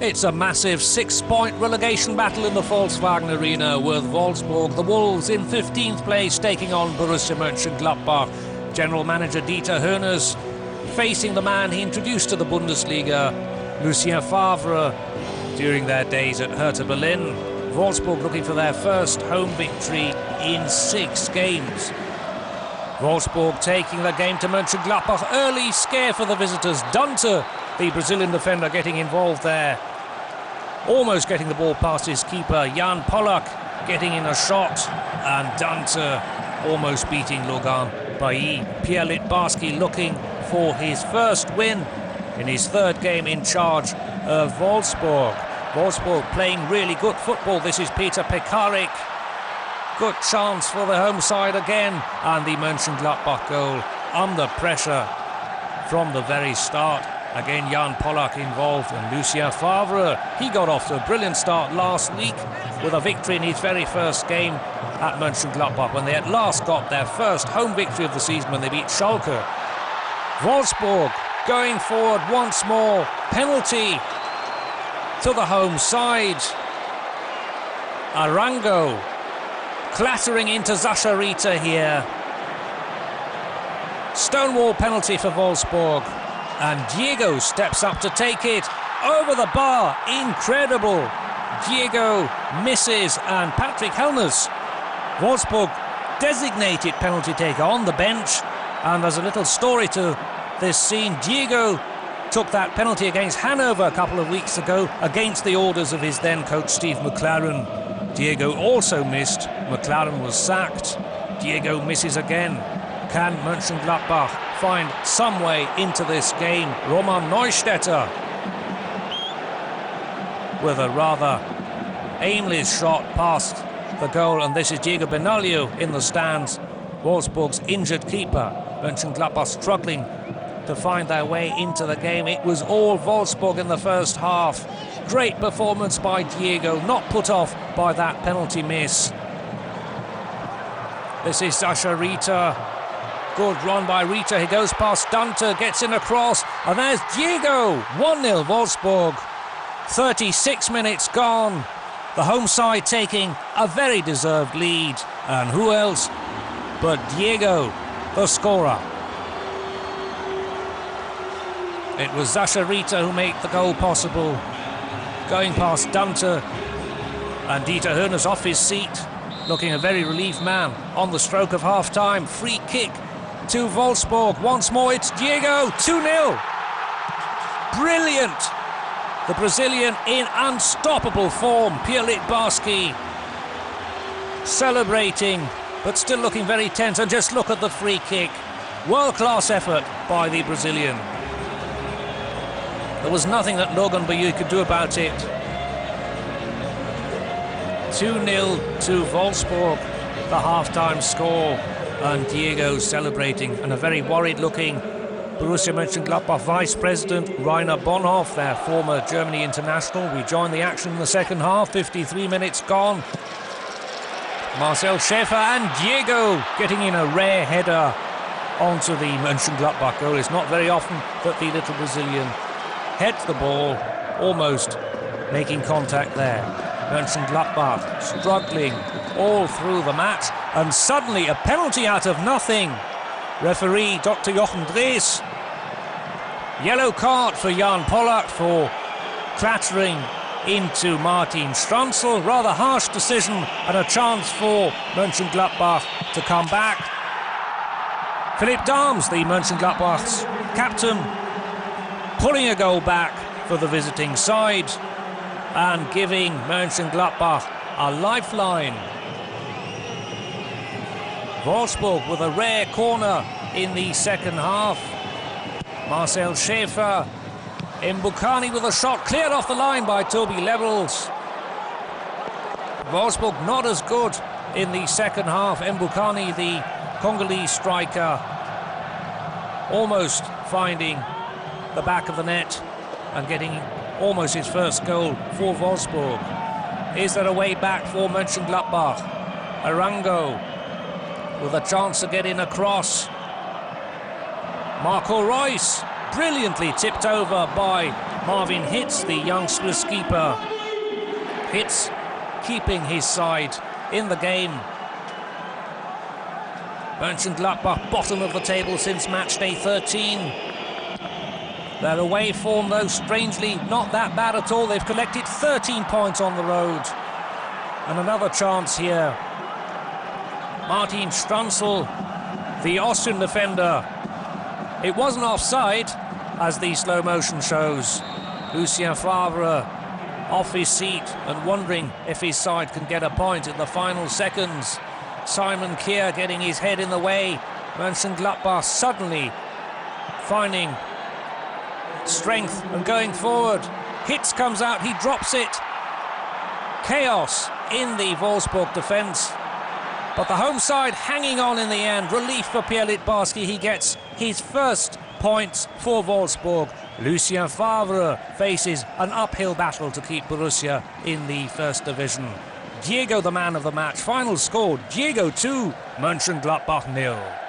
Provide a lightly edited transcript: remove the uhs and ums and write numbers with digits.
It's a massive 6-point relegation battle in the Volkswagen Arena, with Wolfsburg, the Wolves, in 15th place, taking on Borussia Mönchengladbach. General manager Dieter Hoeneß facing the man he introduced to the Bundesliga, Lucien Favre, during their days at Hertha Berlin. Wolfsburg looking for their first home victory in 6 games. Wolfsburg taking the game to Mönchengladbach. Early scare for the visitors. Setanta, the Brazilian defender, getting involved there. Almost getting the ball past his keeper. Jan Polak getting in a shot. And Setanta almost beating Logan Bailly. Pierre Littbarski looking for his first win in his 3rd game in charge of Wolfsburg. Wolfsburg playing really good football. This is Peter Pekarik. Good chance for the home side again. And the Mönchengladbach goal under pressure from the very start. Again, Jan Polak involved, and Lucien Favre, he got off to a brilliant start last week with a victory in his very first game at Mönchengladbach, when they at last got their first home victory of the season when they beat Schalke. Wolfsburg going forward once more. Penalty to the home side. Arango clattering into Zasharita here. Stonewall penalty for Wolfsburg. And Diego steps up to take it over the bar. Incredible. Diego misses, and Patrick Helmers, Wolfsburg designated penalty taker, on the bench. And there's a little story to this scene. Diego took that penalty against Hanover a couple of weeks ago against the orders of his then coach Steve McLaren. Diego also missed. McLaren was sacked. Diego misses again. Can Mönchengladbach find some way into this game? Roman Neustädter with a rather aimless shot past the goal, and this is Diego Benaglio in the stands. Wolfsburg's injured keeper. Mönchengladbach struggling to find their way into the game. It was all Wolfsburg in the first half. Great performance by Diego, not put off by that penalty miss. This is Zasharita. Good run by Rita. He goes past Setanta, gets in a cross, and there's Diego. 1-0 Wolfsburg. 36 minutes gone. The home side taking a very deserved lead. And who else but Diego, the scorer? It was Zasharita who made the goal possible. Going past Setanta, and Dieter Hoeneß off his seat, looking a very relieved man on the stroke of half-time. Free kick to Wolfsburg. Once more, it's Diego. 2-0. Brilliant. The Brazilian in unstoppable form. Pierre Littbarski celebrating, but still looking very tense. And just look at the free kick. World-class effort by the Brazilian. There was nothing that Logan Bailly could do about it. 2-0 to Wolfsburg, the half-time score. And Diego celebrating, and a very worried-looking Borussia Mönchengladbach Vice President Rainer Bonhoff, their former Germany international. We join the action in the second half. 53 minutes gone. Marcel Schäfer and Diego getting in a rare header onto the Mönchengladbach goal. It's not very often that the little Brazilian heads the ball, almost making contact there. Mönchengladbach struggling all through the match, and suddenly a penalty out of nothing. Referee Dr. Jochen Drees. Yellow card for Jan Polak for clattering into Martin Stranzl. Rather harsh decision, and a chance for Mönchengladbach to come back. Philipp Dahms, the Mönchengladbach's captain, pulling a goal back for the visiting side and giving Mönchengladbach a lifeline. Wolfsburg with a rare corner in the second half. Marcel Schäfer. Mbukani with a shot cleared off the line by Toby Levels. Wolfsburg not as good in the second half. Mbukani, the Congolese striker, almost finding the back of the net and getting almost his first goal for Wolfsburg. Is there a way back for Mönchengladbach? Arango with a chance to get in across. Marco Reus, brilliantly tipped over by Marvin Hitz, the young Swiss keeper. Hitz keeping his side in the game. Mönchengladbach bottom of the table since match day 13. Their away form, though, strangely not that bad at all. They've collected 13 points on the road. And another chance here. Martin Stranzl, the Austrian defender. It wasn't offside, as the slow motion shows. Lucien Favre off his seat and wondering if his side can get a point in the final seconds. Simon Kier getting his head in the way. Mönchengladbach suddenly finding strength and going forward. Hitz comes out, he drops it. Chaos in the Wolfsburg defence. But the home side hanging on in the end. Relief for Pierre Littbarski. He gets his first points for Wolfsburg. Lucien Favre faces an uphill battle to keep Borussia in the first division. Diego, the man of the match. Final score, Diego 2, Mönchengladbach 0.